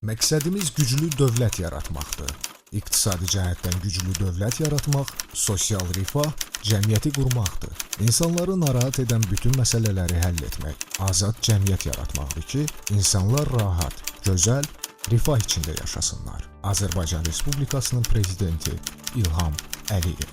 Məqsədimiz güclü dövlət yaratmaqdır. İqtisadi cəhətdən güclü dövlət yaratmaq, sosial rifah, cəmiyyəti qurmaqdır. İnsanları narahat edən bütün məsələləri həll etmək, azad cəmiyyət yaratmaqdır ki, insanlar rahat, gözəl, rifah içində yaşasınlar. Azərbaycan Respublikasının Prezidenti İlham Əliyev.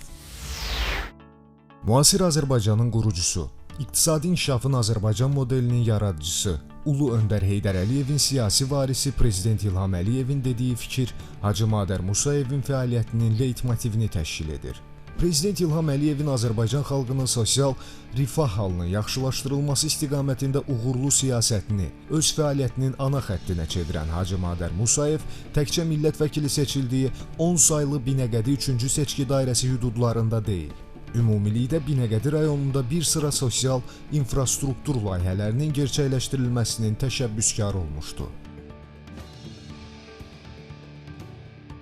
Müasir Azərbaycanın qurucusu, İqtisadi inkişafın Azərbaycan modelinin yaradıcısı, Ulu Öndər Heydər Əliyevin siyasi varisi Prezident İlham Əliyevin dediyi fikir Hacı Madər Musayevin fəaliyyətinin leytmotivini təşkil edir. Prezident İlham Əliyevin Azərbaycan xalqının sosial rifah halının yaxşılaşdırılması istiqamətində uğurlu siyasətini öz fəaliyyətinin ana xəttinə çevirən Hacı Madər Musayev təkcə millət vəkili seçildiyi 10 saylı Binəqədi 3-cü seçki dairəsi hüdudlarında deyil, ümumilikdə Binəqədi rayonunda bir sıra sosial infrastruktur layihələrinin gerçəkləşdirilməsinin təşəbbüskarı olmuşdu.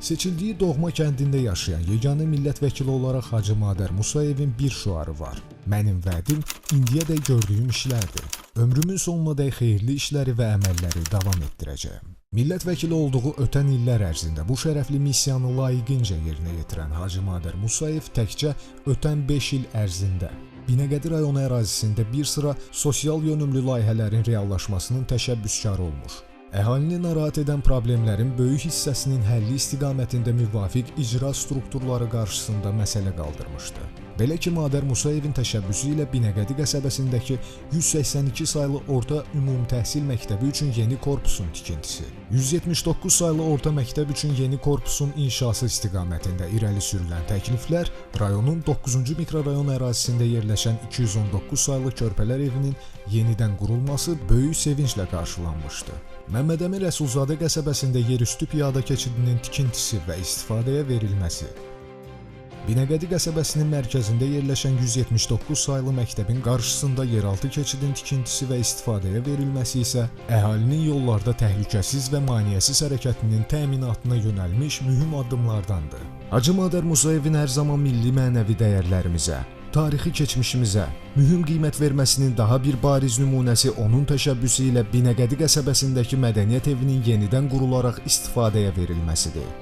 Seçildiyi doğma kəndində yaşayan yeganə millət vəkili olaraq Hacı Madər Musayevin bir şüarı var. Mənim vədim indiyədək gördüyüm işlərdir. Ömrümün sonunadək xeyirli işləri və əməlləri davam etdirəcəyəm. Millət vəkili olduğu ötən illər ərzində bu şərəfli missiyanı layiqincə yerinə yetirən Hacı Madər Musayev təkcə ötən 5 il ərzində Binəqədi rayonu ərazisində bir sıra sosial yönümlü layihələrin reallaşmasının təşəbbüskarı olmuş. Əhalini narahat edən problemlərin böyük hissəsinin həlli istiqamətində müvafiq icra strukturları qarşısında məsələ qaldırmışdı. Belə ki, Madər Musayevin təşəbbüsü ilə Binəqədi qəsəbəsindəki 182 saylı orta ümumi təhsil məktəbi üçün yeni korpusun tikintisi, 179 saylı orta məktəb üçün yeni korpusun inşası istiqamətində irəli sürülən təkliflər, rayonun 9-cu mikrorayon ərazisində yerləşən 219 saylı körpələr evinin yenidən qurulması böyük sevinclə qarşılanmışdı. Məmmədəmin Rəsulzadə qəsəbəsində yerüstü piyada keçidinin tikintisi və istifadəyə verilməsi, Binəqədi qəsəbəsinin mərkəzində yerləşən 179 saylı məktəbin qarşısında yeraltı keçidin tikintisi və istifadəyə verilməsi isə əhalinin yollarda təhlükəsiz və maneəsiz hərəkətinin təminatına yönəlmiş mühüm addımlardandır. Hacı Madər Musayevin hər zaman milli mənəvi dəyərlərimizə, tarixi keçmişimizə mühüm qiymət verməsinin daha bir bariz nümunəsi onun təşəbbüsü ilə Binəqədi qəsəbəsindəki mədəniyyət evinin yenidən qurularaq istifadəyə verilməsidir.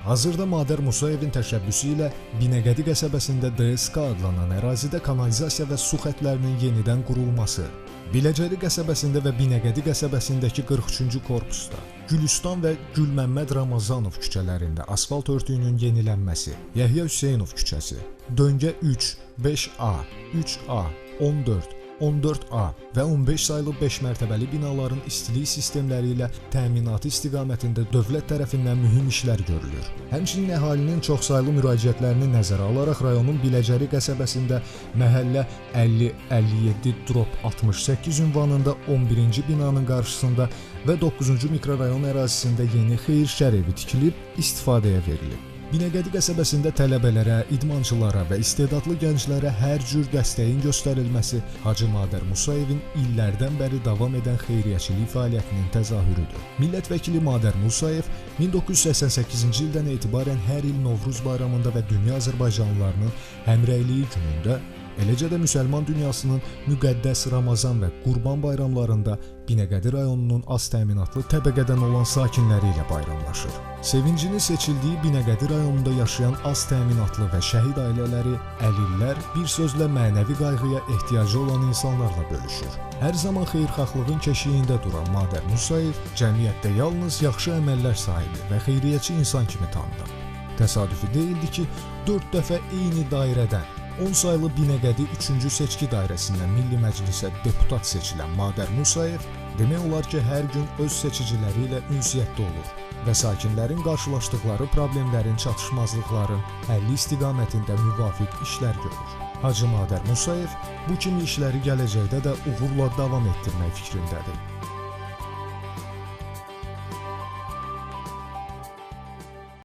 Hazırda Madər Musayevin təşəbbüsü ilə Binəqədi qəsəbəsində DSK adlanan ərazidə kanalizasiya və su xətlərinin yenidən qurulması, Biləcəri qəsəbəsində və Binəqədi qəsəbəsindəki 43-cü korpusda, Gülüstan və Gülməmməd Ramazanov küçələrində asfalt örtüyünün yenilənməsi, Yəhya Hüseynov küçəsi, Döngə 3, 5A, 3A, 14, 14A və 15 saylı 5 mərtəbəli binaların istilik sistemləri ilə təminatı istiqamətində dövlət tərəfindən mühüm işlər görülür. Həmçinin əhalinin çoxsaylı müraciətlərini nəzərə alaraq rayonun Biləcəri qəsəbəsində məhəllə 50-57-68 ünvanında 11-ci binanın qarşısında və 9-cu mikrorayon ərazisində yeni xeyir şər evi tikilib, istifadəyə verilib. Binəqədi qəsəbəsində tələbələrə, idmançılara və istedadlı gənclərə hər cür dəstəyin göstərilməsi Hacı Madər Musayevin illərdən bəri davam edən xeyriyyəçilik fəaliyyətinin təzahürüdür. Millət vəkili Madər Musayev 1988-ci ildən etibarən hər il Novruz bayramında və dünya azərbaycanlılarının həmrəyliyi günündə, eləcə də müsəlman dünyasının müqəddəs Ramazan və Qurban bayramlarında Binəqədi rayonunun az təminatlı təbəqədən olan sakinləri ilə bayramlaşır. Sevincini seçildiyi Binəqədi rayonunda yaşayan az təminatlı və şəhid ailələri, əlillər bir sözlə mənəvi qayğıya ehtiyacı olan insanlarla bölüşür. Hər zaman xeyirxahlığın keşiyində duran Madər Musayev cəmiyyətdə yalnız yaxşı əməllər sahibi və xeyriyyəçi insan kimi tanınır. Təsadüfi deyildi ki, 4 dəfə eyni dairədən 10 saylı Binəqədi 3-cü seçki dairəsindən Milli Məclisə deputat seçilən Madər Musayev demək olar ki, hər gün öz seçiciləri ilə ünsiyyətdə olur və sakinlərin qarşılaşdıqları problemlərin çatışmazlıqların həlli istiqamətində müvafiq işlər görür. Hacı Madər Musayev bu kimi işləri gələcəkdə də uğurla davam etdirmək fikrindədir.